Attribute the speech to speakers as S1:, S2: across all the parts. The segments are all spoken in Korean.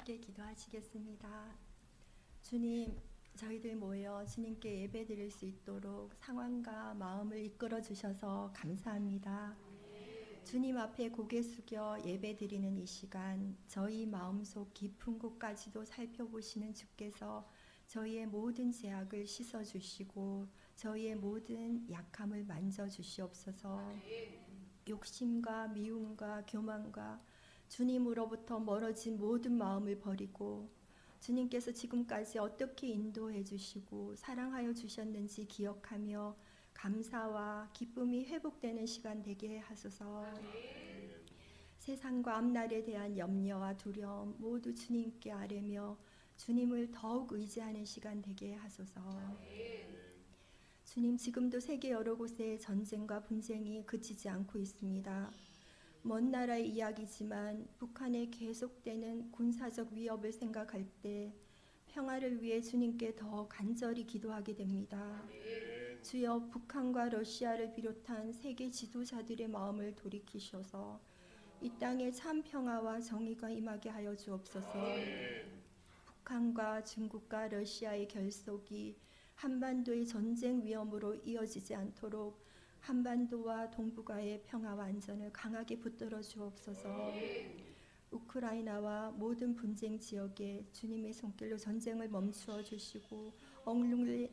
S1: 함께 기도하시겠습니다. 주님, 저희들 모여 주님께 예배드릴 수 있도록 상황과 마음을 이끌어 주셔서 감사합니다. 주님 앞에 고개 숙여 예배드리는 이 시간, 저희 마음속 깊은 곳까지도 살펴보시는 주께서 저희의 모든 죄악을 씻어주시고 저희의 모든 약함을 만져주시옵소서. 욕심과 미움과 교만과 주님으로부터 멀어진 모든 마음을 버리고 주님께서 지금까지 어떻게 인도해 주시고 사랑하여 주셨는지 기억하며 감사와 기쁨이 회복되는 시간 되게 하소서. 세상과 앞날에 대한 염려와 두려움 모두 주님께 아뢰며 주님을 더욱 의지하는 시간 되게 하소서. 주님, 지금도 세계 여러 곳에 전쟁과 분쟁이 그치지 않고 있습니다. 먼 나라의 이야기지만 북한의 계속되는 군사적 위협을 생각할 때 평화를 위해 주님께 더 간절히 기도하게 됩니다. 주여, 북한과 러시아를 비롯한 세계 지도자들의 마음을 돌이키셔서 이 땅에 참 평화와 정의가 임하게 하여 주옵소서. 북한과 중국과 러시아의 결속이 한반도의 전쟁 위험으로 이어지지 않도록 한반도와 동북아의 평화와 안전을 강하게 붙들어 주옵소서. 우크라이나와 모든 분쟁 지역에 주님의 손길로 전쟁을 멈추어 주시고 억눌린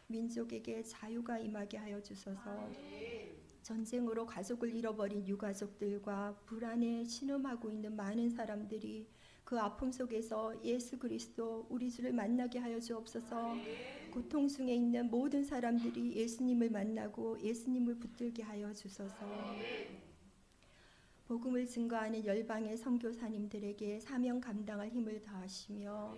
S1: 민족에게 자유가 임하게 하여 주소서. 전쟁으로 가족을 잃어버린 유가족들과 불안에 신음하고 있는 많은 사람들이 그 아픔 속에서 예수 그리스도 우리 주를 만나게 하여 주옵소서. 고통 중에 있는 모든 사람들이 예수님을 만나고 예수님을 붙들게 하여 주소서. 복음을 증거하는 열방의 선교사님들에게 사명 감당할 힘을 더하시며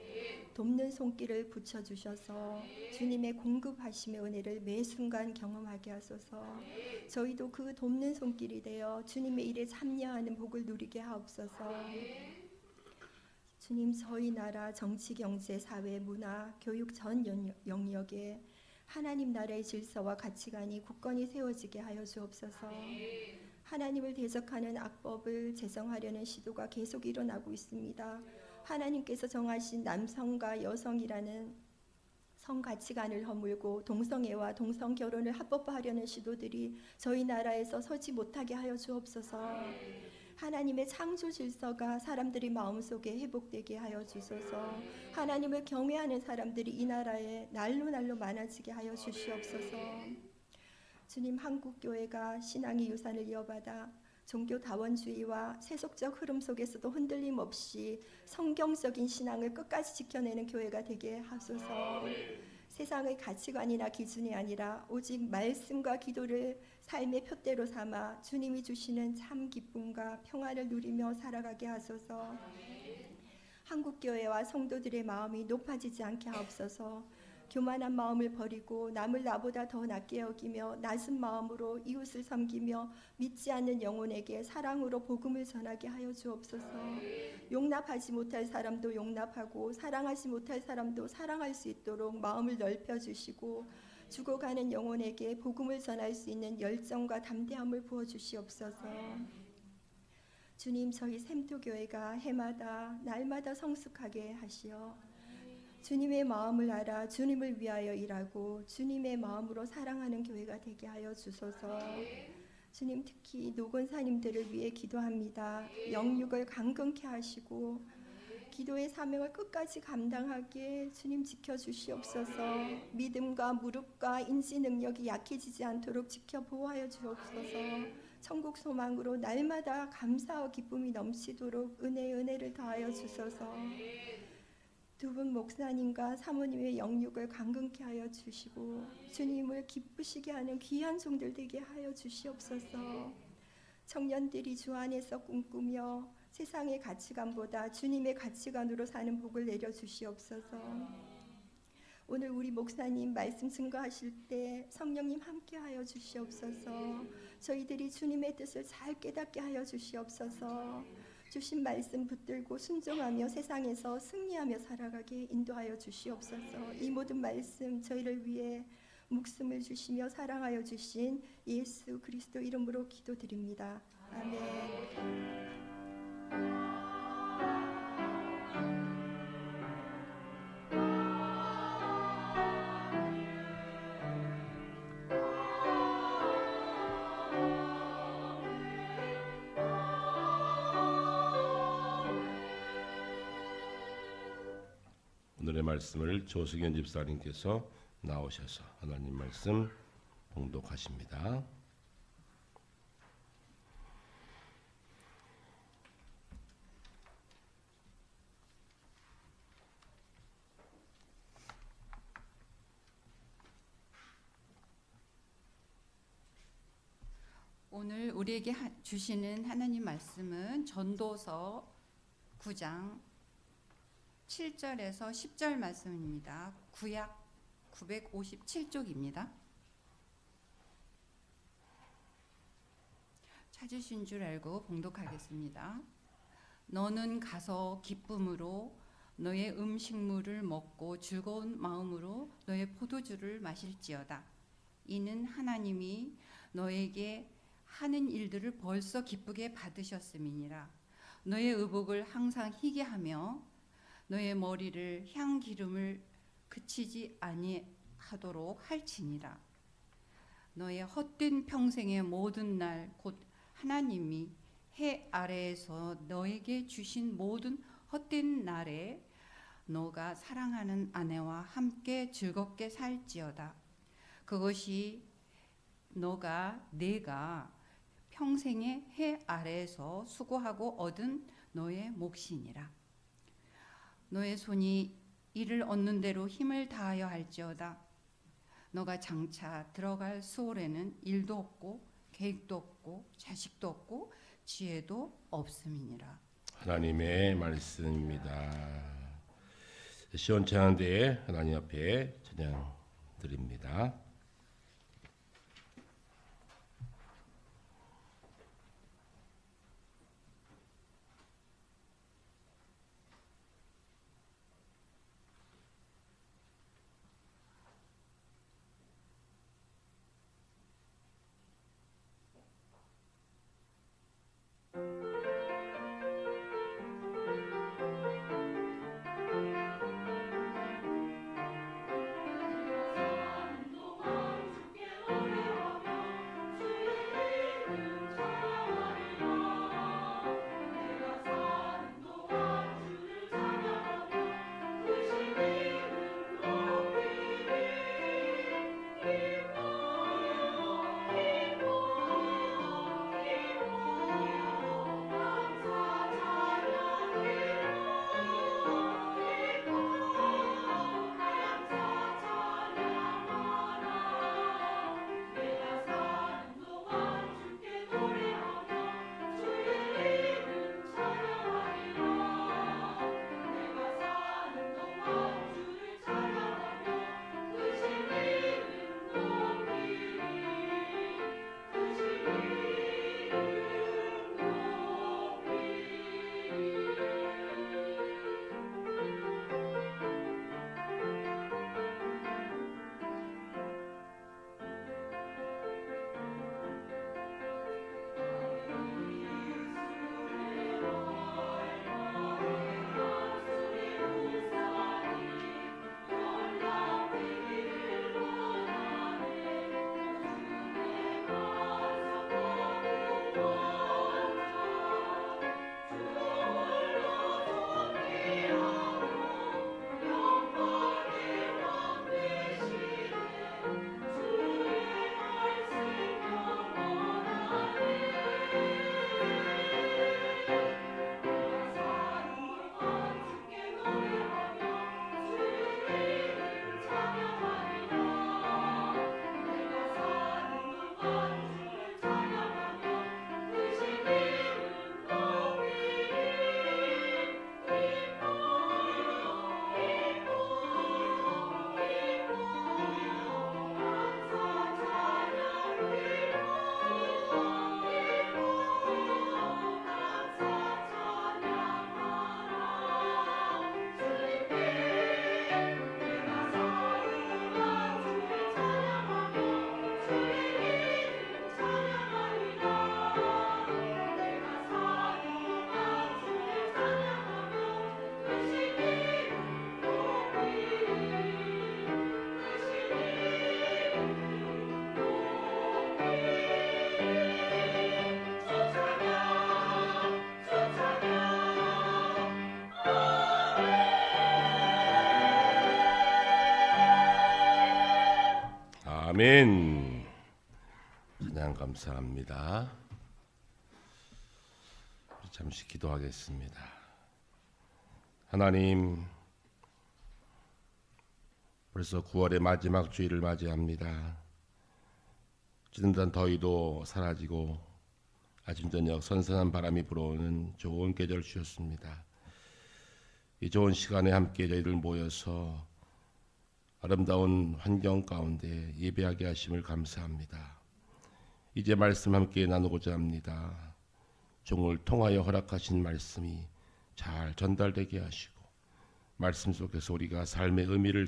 S1: 돕는 손길을 붙여주셔서 주님의 공급하심의 은혜를 매 순간 경험하게 하소서. 저희도 그 돕는 손길이 되어 주님의 일에 참여하는 복을 누리게 하옵소서. 주님, 저희 나라 정치, 경제, 사회, 문화, 교육 전 영역에 하나님 나라의 질서와 가치관이 굳건히 세워지게 하여 주옵소서. 하나님을 대적하는 악법을 제정하려는 시도가 계속 일어나고 있습니다. 하나님께서 정하신 남성과 여성이라는 성가치관을 허물고 동성애와 동성결혼을 합법화하려는 시도들이 저희 나라에서 서지 못하게 하여 주옵소서. 하나님의 창조 질서가 사람들의 마음속에 회복되게 하여 주소서. 하나님을 경외하는 사람들이 이 나라에 날로 날로 많아지게 하여 주시옵소서. 주님, 한국교회가 신앙의 유산을 이어받아 종교 다원주의와 세속적 흐름 속에서도 흔들림 없이 성경적인 신앙을 끝까지 지켜내는 교회가 되게 하소서. 세상의 가치관이나 기준이 아니라 오직 말씀과 기도를 삶의 표대로 삼아 주님이 주시는 참 기쁨과 평화를 누리며 살아가게 하소서. 한국교회와 성도들의 마음이 높아지지 않게 하옵소서. 교만한 마음을 버리고 남을 나보다 더 낮게 여기며 낮은 마음으로 이웃을 섬기며 믿지 않는 영혼에게 사랑으로 복음을 전하게 하여 주옵소서. 용납하지 못할 사람도 용납하고 사랑하지 못할 사람도 사랑할 수 있도록 마음을 넓혀주시고 죽어가는 영혼에게 복음을 전할 수 있는 열정과 담대함을 부어주시옵소서. 주님, 저희 샘토교회가 해마다 날마다 성숙하게 하시어 주님의 마음을 알아 주님을 위하여 일하고 주님의 마음으로 사랑하는 교회가 되게 하여 주소서. 주님, 특히 노건사님들을 위해 기도합니다. 영육을 강건케 하시고 기도의 사명을 끝까지 감당하게 주님 지켜주시옵소서. 믿음과 무릎과 인지 능력이 약해지지 않도록 지켜 보호하여 주옵소서. 천국 소망으로 날마다 감사와 기쁨이 넘치도록 은혜를 더하여 주소서. 두 분 목사님과 사모님의 영육을 강건케 하여 주시고 주님을 기쁘시게 하는 귀한 종들 되게 하여 주시옵소서. 청년들이 주 안에서 꿈꾸며 세상의 가치관보다 주님의 가치관으로 사는 복을 내려 주시옵소서. 오늘 우리 목사님 말씀 증거하실 때 성령님 함께 하여 주시옵소서. 저희들이 주님의 뜻을 잘 깨닫게 하여 주시옵소서. 주신 말씀 붙들고 순종하며 세상에서 승리하며 살아가게 인도하여 주시옵소서. 이 모든 말씀 저희를 위해 목숨을 주시며 사랑하여 주신 예수 그리스도 이름으로 기도드립니다. 아멘.
S2: 말씀을 조승현 집사님께서 나오셔서 하나님 말씀 봉독하십니다.
S3: 오늘 우리에게 주시는 하나님 말씀은 전도서 9장 7절에서 10절 말씀입니다. 구약 957쪽입니다. 찾으신 줄 알고 봉독하겠습니다. 너는 가서 기쁨으로 너의 음식물을 먹고 즐거운 마음으로 너의 포도주를 마실지어다. 이는 하나님이 너에게 하는 일들을 벌써 기쁘게 받으셨음이니라. 너의 의복을 항상 희게 하며 너의 머리를 향기름을 그치지 아니하도록 할지니라. 너의 헛된 평생의 모든 날 곧 하나님이 해 아래에서 너에게 주신 모든 헛된 날에 너가 사랑하는 아내와 함께 즐겁게 살지어다. 그것이 내가 평생의 해 아래에서 수고하고 얻은 너의 몫이니라. 너의 손이 이를 얻는 대로 힘을 다하여 할지어다. 너가 장차 들어갈 수월에는 일도 없고 계획도 없고 자식도 없고 지혜도 없음이니라.
S2: 하나님의 말씀입니다. 시원찮은 데에 하나님 앞에 찬양 드립니다. 아멘. 찬양 감사합니다. 잠시 기도하겠습니다. 하나님, 벌써 9월의 마지막 주일을 맞이합니다. 찌든단 더위도 사라지고 아침 저녁 선선한 바람이 불어오는 좋은 계절 주셨습니다. 이 좋은 시간에 함께 저희들 모여서 아름다운 환경 가운데 예배하게 하심을 감사합니다. 이제 말씀 함께 나누고자 합니다. 종을 통하여 허락하신 말씀이 잘 전달되게 하시고 말씀 속에서 우리가 삶의 의미를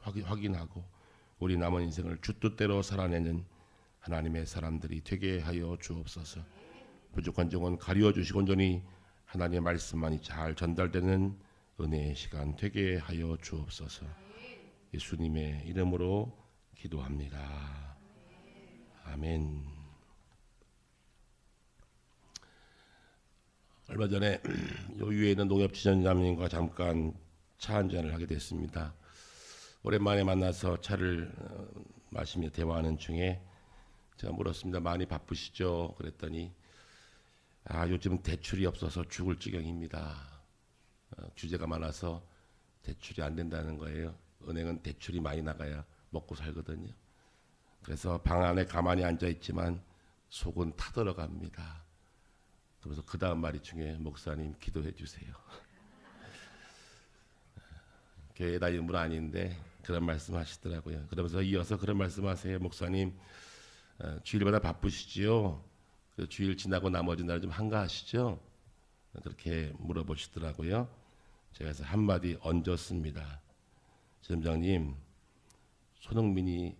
S2: 확인하고 우리 남은 인생을 주뜻대로 살아내는 하나님의 사람들이 되게 하여 주옵소서. 부족한 종은 가리워 주시고 온전히 하나님의 말씀만이 잘 전달되는 은혜의 시간 되게 하여 주옵소서. 예수님의 이름으로 기도합니다. 아멘. 얼마 전에 요유에 있는 농협지점장님과 잠깐 차 한잔을 하게 됐습니다. 오랜만에 만나서 차를 마시며 대화하는 중에 제가 물었습니다. 많이 바쁘시죠? 그랬더니 요즘 대출이 없어서 죽을 지경입니다. 규제가 많아서 대출이 안 된다는 거예요. 은행은 대출이 많이 나가야 먹고 살거든요. 그래서 방 안에 가만히 앉아 있지만 속은 타들어갑니다. 그래서 그 다음 말이 중에 목사님 기도해 주세요. 교회 다니는 분 아닌데 그런 말씀 하시더라고요. 그러면서 이어서 그런 말씀 하세요. 목사님 주일마다 바쁘시지요? 주일 지나고 나머지 날 좀 한가하시죠? 그렇게 물어보시더라고요. 제가 그래서 한마디 얹었습니다. 지점장님, 손흥민이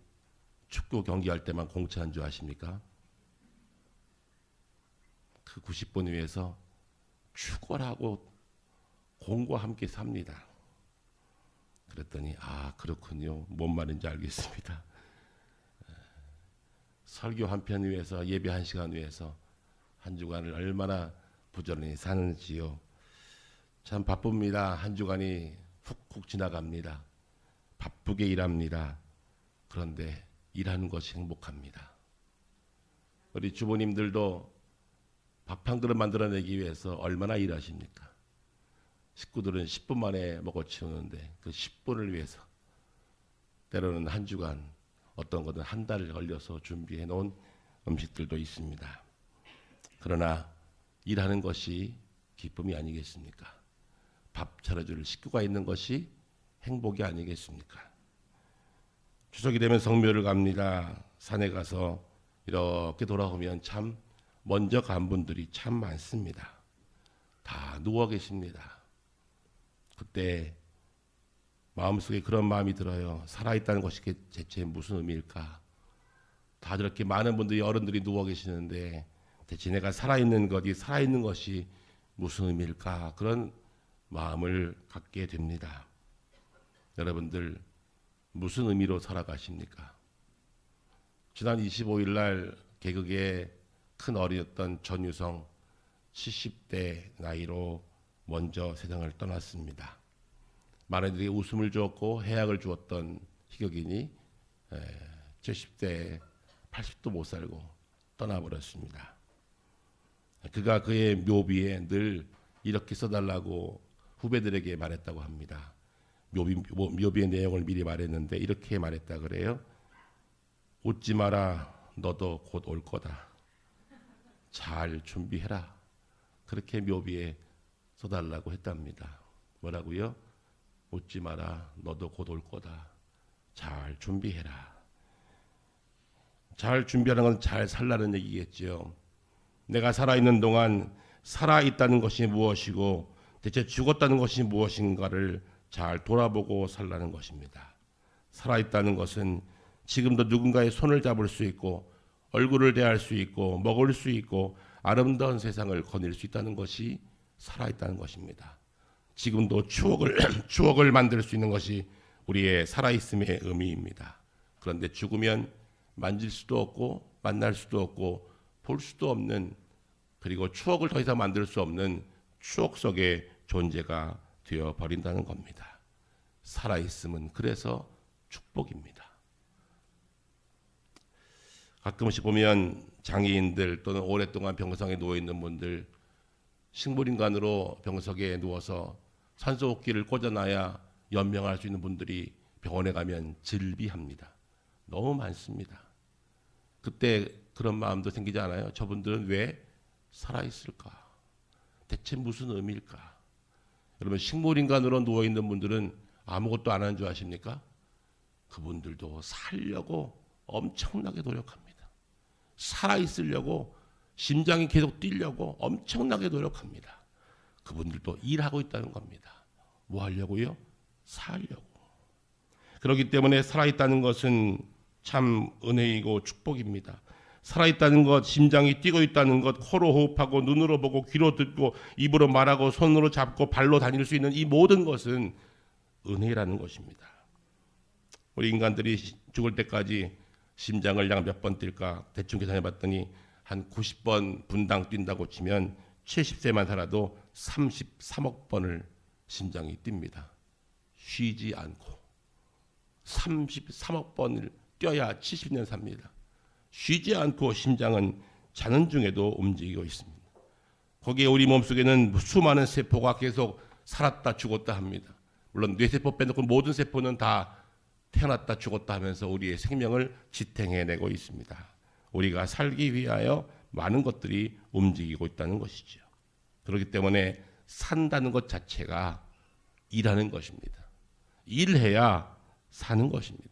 S2: 축구 경기할 때만 공짜 한 줄 아십니까? 그 90분 위해서 축구하고 공과 함께 삽니다. 그랬더니 그렇군요. 뭔 말인지 알겠습니다. 설교 한 편 위해서 예배 한 시간 위해서 한 주간을 얼마나 부지런히 사는지요. 참 바쁩니다. 한 주간이 훅훅 지나갑니다. 바쁘게 일합니다. 그런데 일하는 것이 행복합니다. 우리 주부님들도 밥 한 그릇 만들어내기 위해서 얼마나 일하십니까? 식구들은 10분 만에 먹어치우는데 그 10분을 위해서 때로는 한 주간, 어떤 것은 한 달을 걸려서 준비해 놓은 음식들도 있습니다. 그러나 일하는 것이 기쁨이 아니겠습니까? 밥 차려줄 식구가 있는 것이 행복이 아니겠습니까? 추석이 되면 성묘를 갑니다. 산에 가서 이렇게 돌아오면 참 먼저 간 분들이 참 많습니다. 다 누워 계십니다. 그때 마음속에 그런 마음이 들어요. 살아있다는 것이 대체 무슨 의미일까? 다 저렇게 많은 분들이 어른들이 누워 계시는데 대체 내가 살아있는 것이 무슨 의미일까? 그런 마음을 갖게 됩니다. 여러분들 무슨 의미로 살아가십니까? 지난 25일 날 개그계의 큰 어린이였던 전유성 70대 나이로 먼저 세상을 떠났습니다. 많은 이들이 웃음을 주었고 해악을 주었던 희극인이 70대에 80도 못 살고 떠나버렸습니다. 그가 그의 묘비에 늘 이렇게 써달라고 후배들에게 말했다고 합니다. 묘비의 내용을 미리 말했는데 이렇게 말했다 그래요. 웃지 마라. 너도 곧 올 거다. 잘 준비해라. 그렇게 묘비에 써달라고 했답니다. 뭐라고요? 웃지 마라. 너도 곧 올 거다. 잘 준비해라. 잘 준비하는 건 잘 살라는 얘기겠죠. 내가 살아있는 동안 살아있다는 것이 무엇이고 대체 죽었다는 것이 무엇인가를 잘 돌아보고 살라는 것입니다. 살아있다는 것은 지금도 누군가의 손을 잡을 수 있고 얼굴을 대할 수 있고 먹을 수 있고 아름다운 세상을 거닐 수 있다는 것이 살아있다는 것입니다. 지금도 추억을 만들 수 있는 것이 우리의 살아있음의 의미입니다. 그런데 죽으면 만질 수도 없고 만날 수도 없고 볼 수도 없는, 그리고 추억을 더 이상 만들 수 없는 추억 속의 존재가 되어버린다는 겁니다. 살아있음은 그래서 축복입니다. 가끔씩 보면 장애인들 또는 오랫동안 병상에 누워 있는 분들 식물인간으로 병석에 누워서 산소호흡기를 꽂아놔야 연명할 수 있는 분들이 병원에 가면 질비합니다. 너무 많습니다. 그때 그런 마음도 생기지 않아요? 저분들은 왜 살아있을까? 대체 무슨 의미일까? 여러분, 식물인간으로 누워있는 분들은 아무것도 안 하는 줄 아십니까? 그분들도 살려고 엄청나게 노력합니다. 살아있으려고, 심장이 계속 뛰려고 엄청나게 노력합니다. 그분들도 일하고 있다는 겁니다. 뭐 하려고요? 살려고. 그렇기 때문에 살아있다는 것은 참 은혜이고 축복입니다. 살아있다는 것, 심장이 뛰고 있다는 것, 코로 호흡하고 눈으로 보고 귀로 듣고 입으로 말하고 손으로 잡고 발로 다닐 수 있는 이 모든 것은 은혜라는 것입니다. 우리 인간들이 죽을 때까지 심장을 약 몇 번 뛸까 대충 계산해 봤더니 한 90번 분당 뛴다고 치면 70세만 살아도 33억 번을 심장이 뜁니다. 쉬지 않고 33억 번을 뛰어야 70년 삽니다. 쉬지 않고 심장은 자는 중에도 움직이고 있습니다. 거기에 우리 몸속에는 수많은 세포가 계속 살았다 죽었다 합니다. 물론 뇌세포 빼놓고 모든 세포는 다 태어났다 죽었다 하면서 우리의 생명을 지탱해내고 있습니다. 우리가 살기 위하여 많은 것들이 움직이고 있다는 것이죠. 그렇기 때문에 산다는 것 자체가 일하는 것입니다. 일해야 사는 것입니다.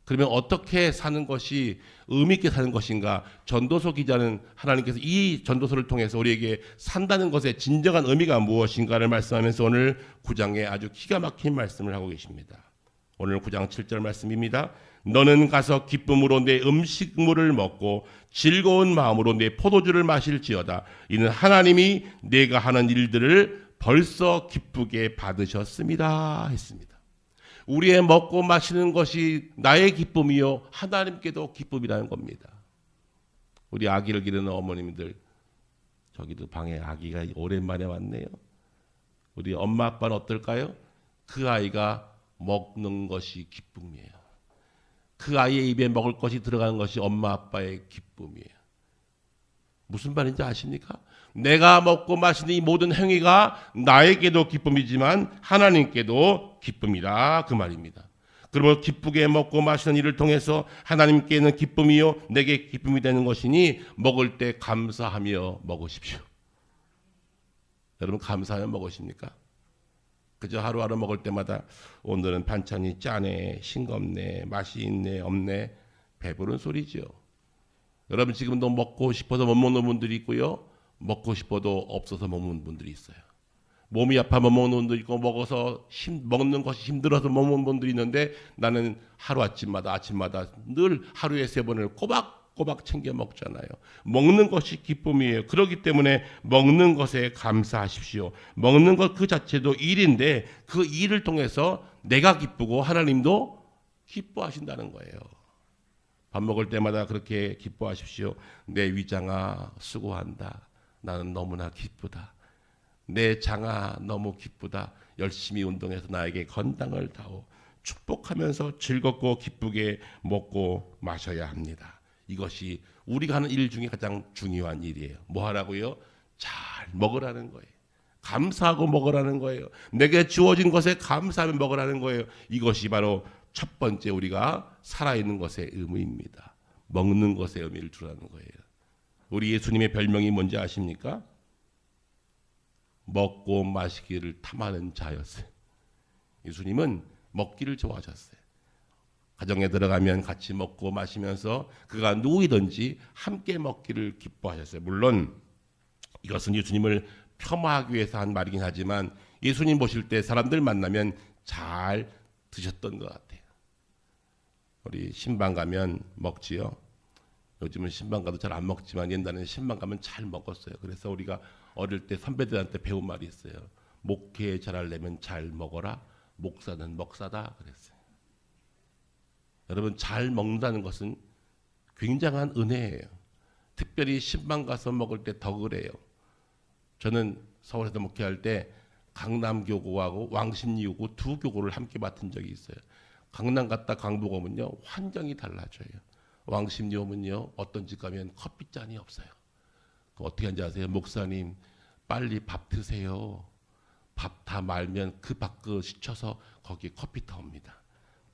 S2: 그러면 어떻게 사는 것이 의미 있게 사는 것인가? 전도서 기자는 하나님께서 이 전도서를 통해서 우리에게 산다는 것의 진정한 의미가 무엇인가를 말씀하면서 오늘 9장에 아주 기가 막힌 말씀을 하고 계십니다. 오늘 9장 7절 말씀입니다. 너는 가서 기쁨으로 내 음식물을 먹고 즐거운 마음으로 내 포도주를 마실지어다. 이는 하나님이 내가 하는 일들을 벌써 기쁘게 받으셨습니다 했습니다. 우리의 먹고 마시는 것이 나의 기쁨이요 하나님께도 기쁨이라는 겁니다. 우리 아기를 기르는 어머님들, 저기도 방에 아기가 오랜만에 왔네요. 우리 엄마 아빠는 어떨까요? 그 아이가 먹는 것이 기쁨이에요. 그 아이의 입에 먹을 것이 들어가는 것이 엄마 아빠의 기쁨이에요. 무슨 말인지 아십니까? 내가 먹고 마시는 이 모든 행위가 나에게도 기쁨이지만 하나님께도 기쁨이다 그 말입니다. 그러므로 기쁘게 먹고 마시는 일을 통해서 하나님께는 기쁨이요 내게 기쁨이 되는 것이니 먹을 때 감사하며 먹으십시오. 여러분 감사하며 먹으십니까? 그저 하루하루 먹을 때마다 오늘은 반찬이 짜네, 싱겁네, 맛이 있네, 없네, 배부른 소리죠. 여러분 지금도 먹고 싶어서 못 먹는 분들이 있고요. 먹고 싶어도 없어서 먹는 분들이 있어요. 몸이 아파 못 먹는 분도 있고 먹어서 먹는 것이 힘들어서 못 먹는 분들이 있는데 나는 하루 아침마다 늘 하루에 3번을 꼬박꼬박 챙겨 먹잖아요. 먹는 것이 기쁨이에요. 그렇기 때문에 먹는 것에 감사하십시오. 먹는 것 그 자체도 일인데 그 일을 통해서 내가 기쁘고 하나님도 기뻐하신다는 거예요. 밥 먹을 때마다 그렇게 기뻐하십시오. 내 위장아 수고한다. 나는 너무나 기쁘다. 내 장아 너무 기쁘다. 열심히 운동해서 나에게 건강을 다오. 축복하면서 즐겁고 기쁘게 먹고 마셔야 합니다. 이것이 우리가 하는 일 중에 가장 중요한 일이에요. 뭐 하라고요? 잘 먹으라는 거예요. 감사하고 먹으라는 거예요. 내게 주어진 것에 감사하며 먹으라는 거예요. 이것이 바로 첫 번째 우리가 살아있는 것의 의미입니다. 먹는 것의 의미를 두라는 거예요. 우리 예수님의 별명이 뭔지 아십니까? 먹고 마시기를 탐하는 자였어요. 예수님은 먹기를 좋아하셨어요. 가정에 들어가면 같이 먹고 마시면서 그가 누구이든지 함께 먹기를 기뻐하셨어요. 물론 이것은 예수님을 폄하하기 위해서 한 말이긴 하지만 예수님 보실 때 사람들 만나면 잘 드셨던 것 같아요. 우리 신방 가면 먹지요. 요즘은 신방 가도 잘 안 먹지만 옛날에는 신방 가면 잘 먹었어요. 그래서 우리가 어릴 때 선배들한테 배운 말이 있어요. 목회 잘하려면 잘 먹어라. 목사는 먹사다 그랬어요. 여러분 잘 먹는다는 것은 굉장한 은혜예요. 특별히 신방 가서 먹을 때 더 그래요. 저는 서울에서 목회할 때 강남교구하고 왕십리교구 두 교구를 함께 맡은 적이 있어요. 강남 갔다 강북 오면요 환경이 달라져요. 왕십리홈은요, 어떤 집 가면 커피잔이 없어요. 그럼 어떻게 하는지 아세요? 목사님, 빨리 밥 드세요. 밥 다 말면 그 밥그릇 씻혀서 거기에 커피 타옵니다.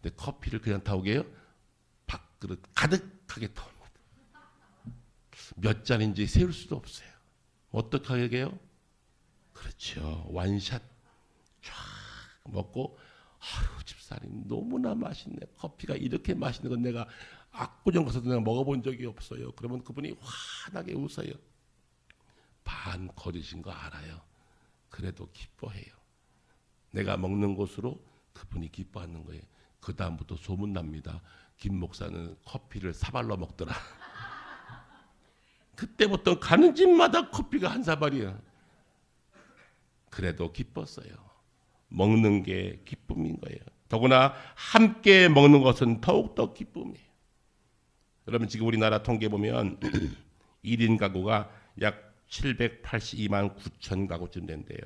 S2: 근데 커피를 그냥 타오게 해요? 밥그릇 가득하게 타옵니다. 몇 잔인지 세울 수도 없어요. 어떻게 하게 해요? 그렇죠. 완샷 쫙 먹고, 아유, 집사님 너무나 맛있네. 커피가 이렇게 맛있는 건 내가 압구정 가서도 내가 먹어본 적이 없어요. 그러면 그분이 환하게 웃어요. 반 거짓인 거 알아요. 그래도 기뻐해요. 내가 먹는 곳으로 그분이 기뻐하는 거예요. 그 다음부터 소문납니다. 김 목사는 커피를 사발로 먹더라. 그때부터 가는 집마다 커피가 한 사발이에요. 그래도 기뻤어요. 먹는 게 기쁨인 거예요. 더구나 함께 먹는 것은 더욱더 기쁨이에요. 여러분, 지금 우리나라 통계 보면 1인 가구가 약 782만 9천 가구쯤 된대요.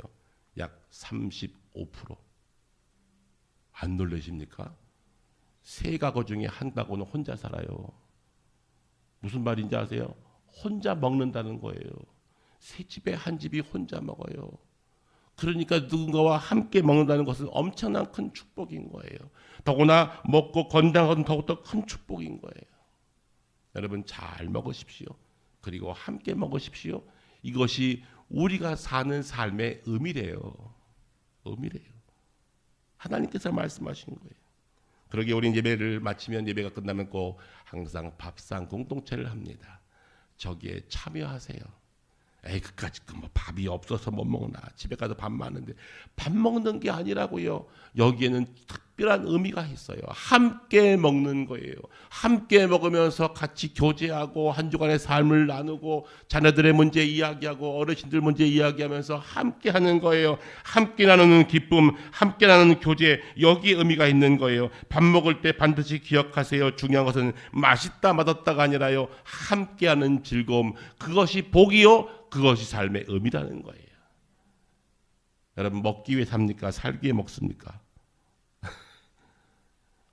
S2: 약 35%. 안 놀라십니까? 세 가구 중에 한 가구는 혼자 살아요. 무슨 말인지 아세요? 혼자 먹는다는 거예요. 세 집에 한 집이 혼자 먹어요. 그러니까 누군가와 함께 먹는다는 것은 엄청난 큰 축복인 거예요. 더구나 먹고 건강한 더욱더 큰 축복인 거예요. 여러분, 잘 먹으십시오. 그리고 함께 먹으십시오. 이것이 우리가 사는 삶의 의미래요. 의미래요. 하나님께서 말씀하신 거예요. 그러게 우리 예배를 마치면, 예배가 끝나면 꼭 항상 밥상 공동체를 합니다. 저기에 참여하세요. 에이, 그까짓 뭐 밥이 없어서 못 먹나. 집에 가서 밥 많은데. 밥 먹는 게 아니라고요. 여기에는 특별한 의미가 있어요. 함께 먹는 거예요. 함께 먹으면서 같이 교제하고 한 주간의 삶을 나누고 자녀들의 문제 이야기하고 어르신들 문제 이야기하면서 함께 하는 거예요. 함께 나누는 기쁨, 함께 나누는 교제, 여기에 의미가 있는 거예요. 밥 먹을 때 반드시 기억하세요. 중요한 것은 맛있다 맛없다가 아니라요. 함께하는 즐거움, 그것이 복이요. 그것이 삶의 의미라는 거예요. 여러분, 먹기 위해 삽니까? 살기 위해 먹습니까?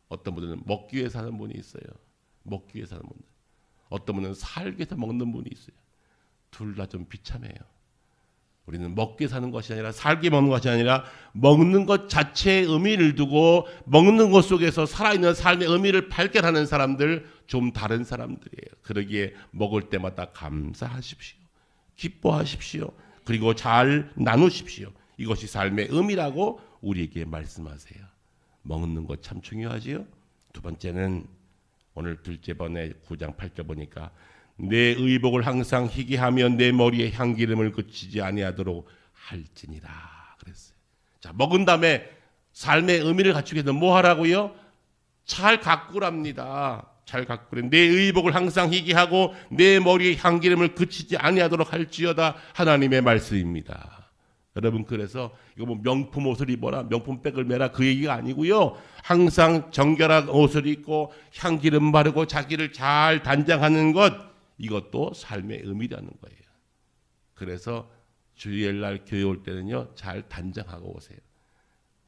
S2: 어떤 분들은 먹기 위해 사는 분이 있어요. 먹기 위해 사는 분들. 어떤 분은 살기 위해서 먹는 분이 있어요. 둘 다 좀 비참해요. 우리는 먹기 위해 사는 것이 아니라, 살기 위해 먹는 것이 아니라, 먹는 것 자체에 의미를 두고 먹는 것 속에서 살아있는 삶의 의미를 발견하는 사람들, 좀 다른 사람들이에요. 그러기에 먹을 때마다 감사하십시오. 기뻐하십시오. 그리고 잘 나누십시오. 이것이 삶의 의미라고 우리에게 말씀하세요. 먹는 것 참 중요하지요. 두 번째는 오늘 둘째 번에 9장 8절 보니까 내 의복을 항상 희게하며 내 머리에 향기름을 그치지 아니하도록 할지니라 그랬어요. 자, 먹은 다음에 삶의 의미를 갖추기 위해서 뭐 하라고요? 잘 가꾸랍니다. 잘 가꾸래. 내 의복을 항상 희게하고 내 머리에 향기름을 그치지 아니하도록 할지어다. 하나님의 말씀입니다. 여러분, 그래서 이거 뭐 명품 옷을 입어라, 명품백을 매라, 그 얘기가 아니고요. 항상 정결한 옷을 입고 향기름 바르고 자기를 잘 단장하는 것, 이것도 삶의 의미라는 거예요. 그래서 주일날 교회 올 때는요, 잘 단장하고 오세요.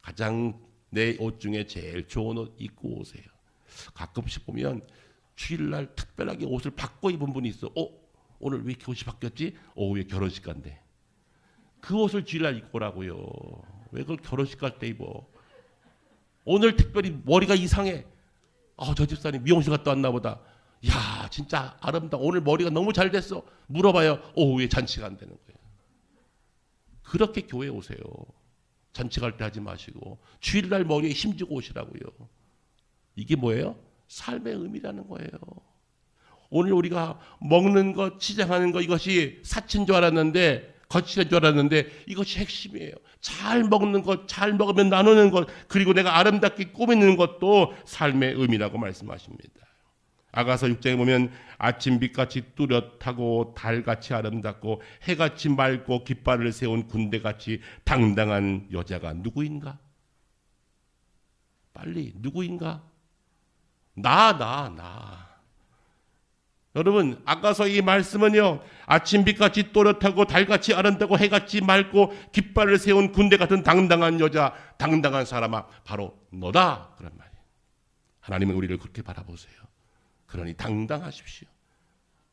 S2: 가장 내 옷 중에 제일 좋은 옷 입고 오세요. 가끔씩 보면 주일날 특별하게 옷을 바꿔 입은 분이 있어. 오늘 왜 이렇게 옷이 바뀌었지? 오후에 결혼식 간대. 그 옷을 주일날 입고 오라고요. 왜 그걸 결혼식 갈 때 입어? 오늘 특별히 머리가 이상해. 저 집사님 미용실 갔다 왔나 보다. 야, 진짜 아름다워. 오늘 머리가 너무 잘 됐어. 물어봐요. 오후에 잔치가 안 되는 거예요. 그렇게 교회 오세요. 잔치 갈 때 하지 마시고 주일날 머리에 힘주고 오시라고요. 이게 뭐예요? 삶의 의미라는 거예요. 오늘 우리가 먹는 것, 치장하는 것, 이것이 사치인 줄 알았는데, 거칠은 줄 알았는데, 이것이 핵심이에요. 잘 먹는 것, 잘 먹으면 나누는 것, 그리고 내가 아름답게 꾸미는 것도 삶의 의미라고 말씀하십니다. 아가서 6장에 보면 아침빛같이 뚜렷하고 달같이 아름답고 해같이 맑고 깃발을 세운 군대같이 당당한 여자가 누구인가? 빨리, 누구인가? 나. 여러분, 아까서 이 말씀은요, 아침빛같이 또렷하고 달같이 아름답고 해같이 맑고 깃발을 세운 군대 같은 당당한 여자, 당당한 사람아, 바로 너다. 그런 말이에요. 하나님은 우리를 그렇게 바라보세요. 그러니 당당하십시오.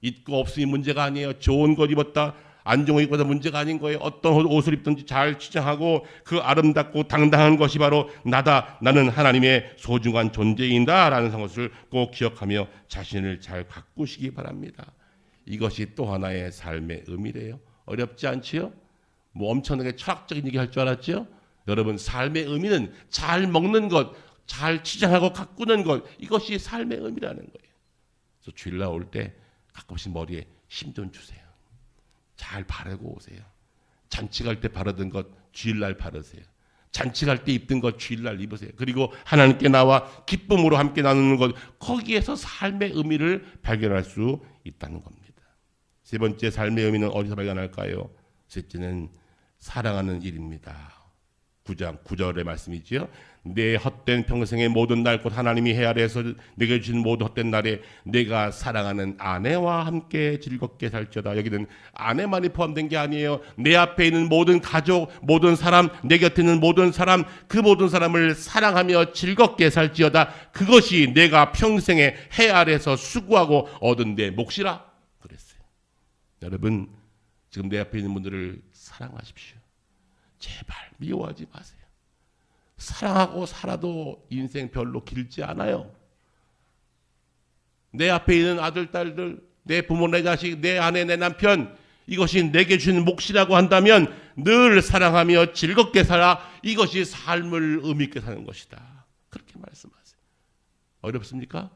S2: 있고 없음이 문제가 아니에요. 좋은 것 입었다 안 좋은 것 입어도 문제가 아닌 거예요. 어떤 옷을 입든지 잘 치장하고 그 아름답고 당당한 것이 바로 나다. 나는 하나님의 소중한 존재인다 라는 것을 꼭 기억하며 자신을 잘 가꾸시기 바랍니다. 이것이 또 하나의 삶의 의미래요. 어렵지 않지요? 뭐 엄청나게 철학적인 얘기 할 줄 알았죠? 여러분, 삶의 의미는 잘 먹는 것, 잘 치장하고 가꾸는 것, 이것이 삶의 의미라는 거예요. 그래서 주일날 올 때 가끔씩 머리에 힘 좀 주세요. 잘 바르고 오세요. 잔치 갈 때 바르던 것 주일날 바르세요. 잔치 갈 때 입던 것 주일날 입으세요. 그리고 하나님께 나와 기쁨으로 함께 나누는 것, 거기에서 삶의 의미를 발견할 수 있다는 겁니다. 세 번째 삶의 의미는 어디서 발견할까요? 셋째는 사랑하는 일입니다. 9장 9절의 말씀이지요. 내 헛된 평생의 모든 날 곧 하나님이 해 아래에서 내게 주신 모든 헛된 날에 내가 사랑하는 아내와 함께 즐겁게 살지어다. 여기는 아내만이 포함된 게 아니에요. 내 앞에 있는 모든 가족, 모든 사람, 내 곁에 있는 모든 사람, 그 모든 사람을 사랑하며 즐겁게 살지어다. 그것이 내가 평생에 해 아래에서 수고하고 얻은 내 몫이라 그랬어요. 여러분, 지금 내 앞에 있는 분들을 사랑하십시오. 제발 미워하지 마세요. 사랑하고 살아도 인생 별로 길지 않아요. 내 앞에 있는 아들, 딸들, 내 부모, 내 자식, 내 아내, 내 남편, 이것이 내게 주는 몫이라고 한다면 늘 사랑하며 즐겁게 살아. 이것이 삶을 의미 있게 사는 것이다. 그렇게 말씀하세요. 어렵습니까?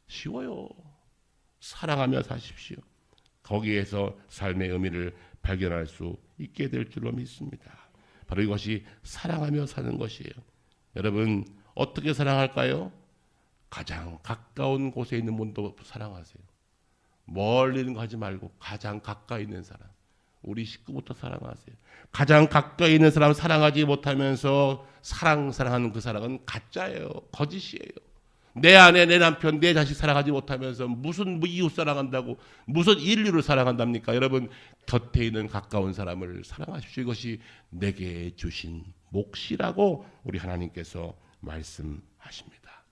S2: 쉬워요. 사랑하며 사십시오. 거기에서 삶의 의미를 발견할 수 있게 될 줄로 믿습니다. 바로 이것이 사랑하며 사는 것이에요. 여러분, 어떻게 사랑할까요? 가장 가까운 곳에 있는 분도 사랑하세요. 멀리는 가지 말고 가장 가까이 있는 사람, 우리 식구부터 사랑하세요. 가장 가까이 있는 사람 사랑하지 못하면서 사랑하는 그 사랑은 가짜예요. 거짓이에요. 내 아내, 내 남편, 내 자식 사랑하지 못하면서 무슨 이웃 사랑한다고, 무슨 인류를 사랑한답니까? 여러분, 곁에 있는 가까운 사람을 사랑하십시오. 이것이 내게 주신 몫이라고 우리 하나님께서 말씀하십니다.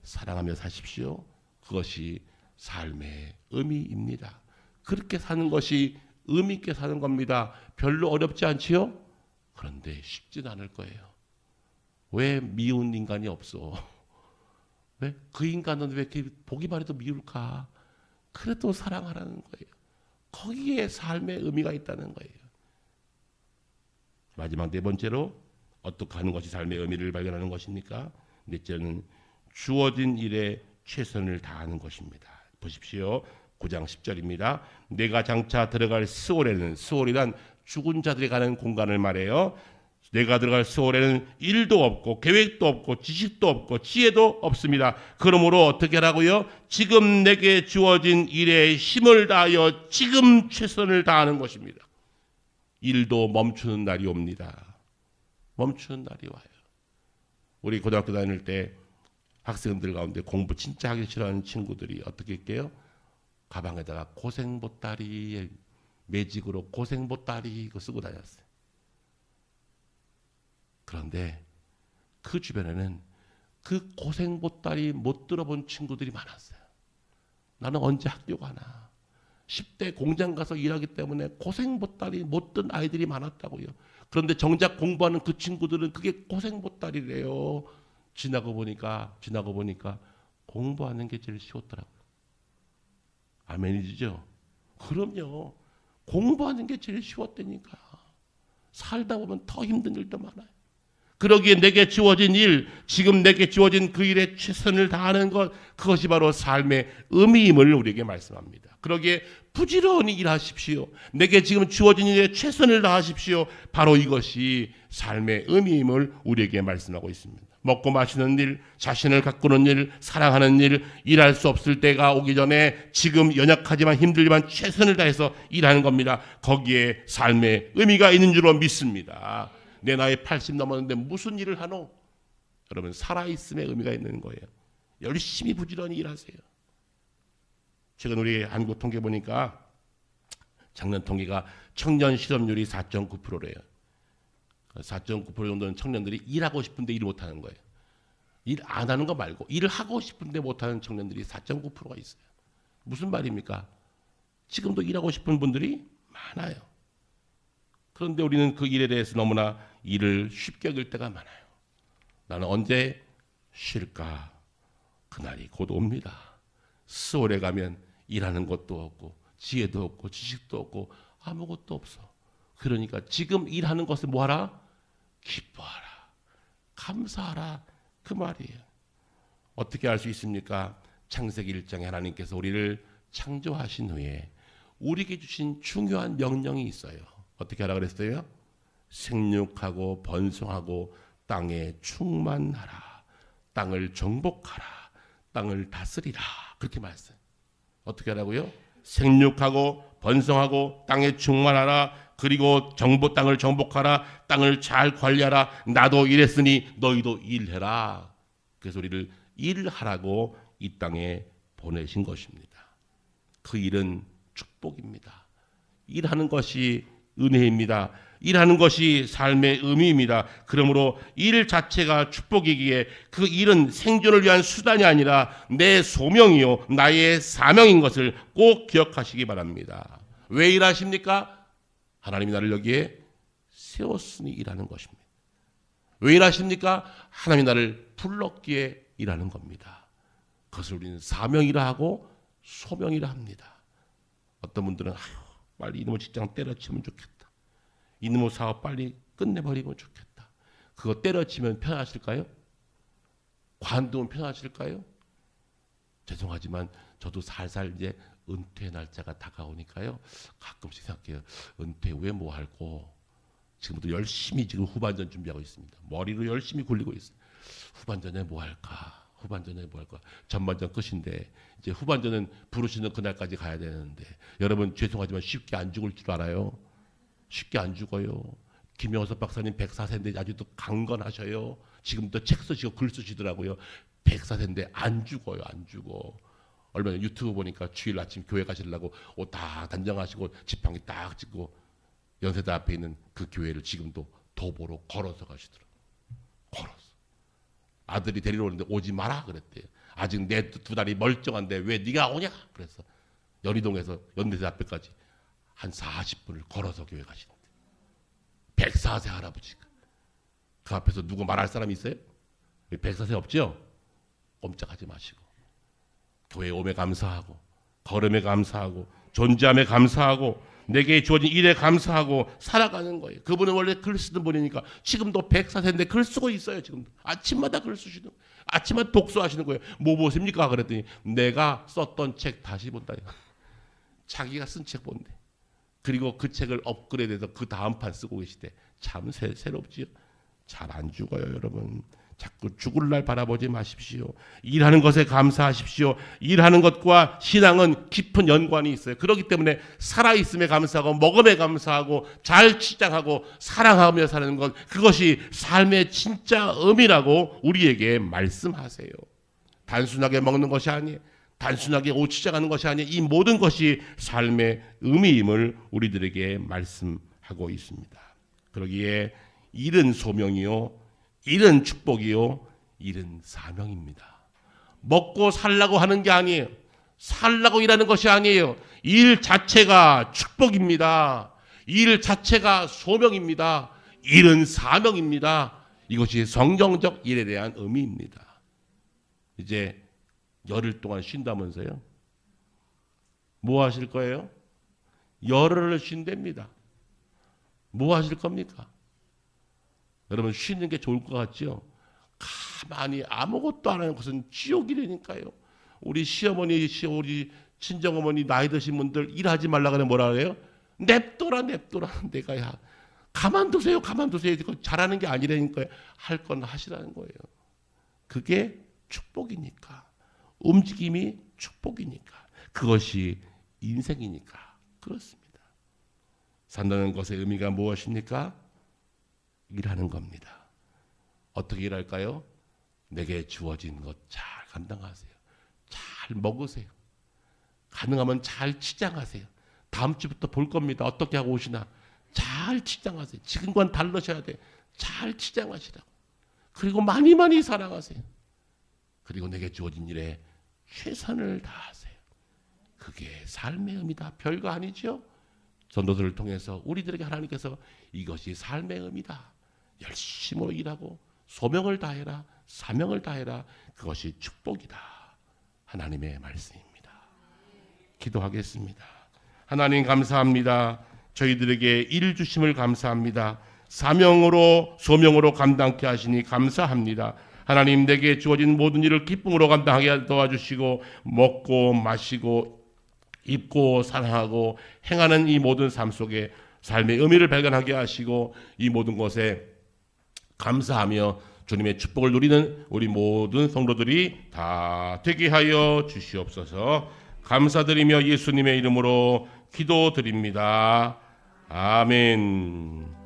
S2: 사랑하며 사십시오. 그것이 삶의 의미입니다. 그렇게 사는 것이 의미 있게 사는 겁니다. 별로 어렵지 않지요? 그런데 쉽진 않을 거예요. 왜 미운 인간이 없어? 왜? 그 인간은 왜 이렇게 보기만 해도 미울까? 그래도 사랑하라는 거예요. 거기에 삶의 의미가 있다는 거예요. 마지막 네 번째로 어떻게 하는 것이 삶의 의미를 발견하는 것입니까? 넷째는 주어진 일에 최선을 다하는 것입니다. 보십시오. 9장 10절입니다. 내가 장차 들어갈 스올에는, 스올이란 죽은 자들이 가는 공간을 말해요. 내가 들어갈 스올에는 일도 없고 계획도 없고 지식도 없고 지혜도 없습니다. 그러므로 어떻게 하라고요? 지금 내게 주어진 일에 힘을 다하여 지금 최선을 다하는 것입니다. 일도 멈추는 날이 옵니다. 멈추는 날이 와요. 우리 고등학교 다닐 때 학생들 가운데 공부 진짜 하기 싫어하는 친구들이 어떻게 할게요? 가방에다가 고생보따리, 매직으로 고생보따리 이거 쓰고 다녔어요. 그런데 그 주변에는 그 고생보따리 못 들어본 친구들이 많았어요. 나는 언제 학교 가나. 10대 공장 가서 일하기 때문에 고생보따리 못 든 아이들이 많았다고요. 그런데 정작 공부하는 그 친구들은 그게 고생보따리래요. 지나고 보니까 공부하는 게 제일 쉬웠더라고요. 아멘이죠? 그럼요. 공부하는 게 제일 쉬웠다니까. 살다 보면 더 힘든 일도 많아요. 그러기에 내게 주어진 일, 지금 내게 주어진 그 일에 최선을 다하는 것, 그것이 바로 삶의 의미임을 우리에게 말씀합니다. 그러기에 부지런히 일하십시오. 내게 지금 주어진 일에 최선을 다하십시오. 바로 이것이 삶의 의미임을 우리에게 말씀하고 있습니다. 먹고 마시는 일, 자신을 가꾸는 일, 사랑하는 일, 일할 수 없을 때가 오기 전에 지금 연약하지만 힘들지만 최선을 다해서 일하는 겁니다. 거기에 삶의 의미가 있는 줄로 믿습니다. 내 나이 80 넘었는데 무슨 일을 하노? 여러분, 살아있음의 의미가 있는 거예요. 열심히 부지런히 일하세요. 최근 우리 한국 통계 보니까 작년 통계가 청년 실업률이 4.9%래요. 4.9% 정도는 청년들이 일하고 싶은데 일을 못하는 거예요. 일 안 하는 거 말고 일을 하고 싶은데 못하는 청년들이 4.9%가 있어요. 무슨 말입니까? 지금도 일하고 싶은 분들이 많아요. 그런데 우리는 그 일에 대해서 너무나 일을 쉽게 여길 때가 많아요. 나는 언제 쉴까? 그날이 곧 옵니다. 스월에 가면 일하는 것도 없고 지혜도 없고 지식도 없고 아무것도 없어. 그러니까 지금 일하는 것을 뭐하라? 기뻐하라. 감사하라. 그 말이에요. 어떻게 할 수 있습니까? 창세기 1장에 하나님께서 우리를 창조하신 후에 우리에게 주신 중요한 명령이 있어요. 어떻게 하라 그랬어요? 생육하고 번성하고 땅에 충만하라. 땅을 정복하라. 땅을 다스리라. 그렇게 말했어요. 어떻게 하라고요? 생육하고 번성하고 땅에 충만하라. 그리고 땅을 정복하라. 땅을 잘 관리하라. 나도 일했으니 너희도 일해라. 그래서 우리를 일하라고 이 땅에 보내신 것입니다. 그 일은 축복입니다. 일하는 것이 은혜입니다. 일하는 것이 삶의 의미입니다. 그러므로 일 자체가 축복이기에 그 일은 생존을 위한 수단이 아니라 내 소명이요 나의 사명인 것을 꼭 기억하시기 바랍니다. 왜 일하십니까? 하나님이 나를 여기에 세웠으니 일하는 것입니다. 왜 일하십니까? 하나님이 나를 불렀기에 일하는 겁니다. 그것을 우리는 사명이라 하고 소명이라 합니다. 어떤 분들은 빨리 이놈의 직장 때려치면 좋겠다. 이놈의 사업 빨리 끝내버리면 좋겠다. 그거 때려치면 편하실까요? 관두면 편하실까요? 죄송하지만 저도 살살 이제 은퇴 날짜가 다가오니까요. 가끔씩 생각해요. 은퇴 후에 뭐 할고? 지금도 열심히 지금 후반전 준비하고 있습니다. 머리로 열심히 굴리고 있어요. 후반전에 뭐 할까? 후반전에 뭐 할까? 전반전 끝인데 이제 후반전은 부르시는 그날까지 가야 되는데 여러분 죄송하지만 쉽게 안 죽을 줄 알아요. 쉽게 안 죽어요. 김영석 박사님 104세인데 아직도 강건하셔요. 지금도 책 쓰시고 글 쓰시더라고요. 104세인데 안 죽어요. 안 죽어. 얼마 전에 유튜브 보니까 주일 아침 교회 가시려고 옷 다 단정하시고 지팡이 딱 짚고 연세대 앞에 있는 그 교회를 지금도 도보로 걸어서 가시더라고요. 걸어서. 아들이 데리러 오는데 오지 마라 그랬대요. 아직 내 두 다리 멀쩡한데 왜 네가 오냐? 그래서 연희동에서 연대대 앞에까지 한 40분을 걸어서 교회 가시는데 104세 할아버지가 그 앞에서 누구 말할 사람이 있어요? 104세 없죠? 꼼짝하지 마시고 교회에 오매 감사하고 걸음에 감사하고 존재함에 감사하고 내게 주어진 일에 감사하고 살아가는 거예요. 그분은 원래 글 쓰던 분이니까 지금도 104세인데 글 쓰고 있어요. 지금 아침마다 글 쓰시는 거예요. 아침마다 독서하시는 거예요. 뭐 보십니까? 그랬더니 내가 썼던 책 다시 본다. 자기가 쓴 책 본대. 그리고 그 책을 업그레이드해서 그 다음 판 쓰고 계시대. 참 새롭지요. 잘 안 죽어요, 여러분. 자꾸 죽을 날 바라보지 마십시오. 일하는 것에 감사하십시오. 일하는 것과 신앙은 깊은 연관이 있어요. 그렇기 때문에 살아있음에 감사하고 먹음에 감사하고 잘 치장하고 사랑하며 사는 것, 그것이 삶의 진짜 의미라고 우리에게 말씀하세요. 단순하게 먹는 것이 아니에요. 단순하게 옷 치장하는 것이 아니에요. 이 모든 것이 삶의 의미임을 우리들에게 말씀하고 있습니다. 그러기에 일은 소명이요, 일은 축복이요, 일은 사명입니다. 먹고 살라고 하는 게 아니에요. 살라고 일하는 것이 아니에요. 일 자체가 축복입니다. 일 자체가 소명입니다. 일은 사명입니다. 이것이 성경적 일에 대한 의미입니다. 이제 열흘 동안 쉰다면서요? 뭐 하실 거예요? 열흘을 쉰답니다. 뭐 하실 겁니까? 여러분 쉬는 게 좋을 것 같죠? 가만히 아무것도 안 하는 것은 지옥이라니까요. 우리 시어머니, 우리 친정어머니 나이 드신 분들 일하지 말라 그러면 뭐라 그래요? 냅둬라. 내가 야 가만두세요. 잘하는 게 아니라니까요. 할 건 하시라는 거예요. 그게 축복이니까. 움직임이 축복이니까. 그것이 인생이니까 그렇습니다. 산다는 것의 의미가 무엇입니까? 일하는 겁니다. 어떻게 일할까요? 내게 주어진 것 잘 감당하세요. 잘 먹으세요. 가능하면 잘 치장하세요. 다음 주부터 볼 겁니다. 어떻게 하고 오시나. 잘 치장하세요. 지금과는 다르셔야 돼요. 잘 치장하시라고. 그리고 많이 사랑하세요. 그리고 내게 주어진 일에 최선을 다하세요. 그게 삶의 의미다. 별거 아니죠? 전도들을 통해서 우리들에게 하나님께서 이것이 삶의 의미다. 열심으로 일하고 소명을 다해라. 사명을 다해라. 그것이 축복이다. 하나님의 말씀입니다. 기도하겠습니다. 하나님 감사합니다. 저희들에게 일 주심을 감사합니다. 사명으로 소명으로 감당케 하시니 감사합니다. 하나님 내게 주어진 모든 일을 기쁨으로 감당하게 도와주시고 먹고 마시고 입고 사랑하고 행하는 이 모든 삶 속에 삶의 의미를 발견하게 하시고 이 모든 것에 감사하며 주님의 축복을 누리는 우리 모든 성도들이 다 되게 하여 주시옵소서. 감사드리며 예수님의 이름으로 기도드립니다. 아멘.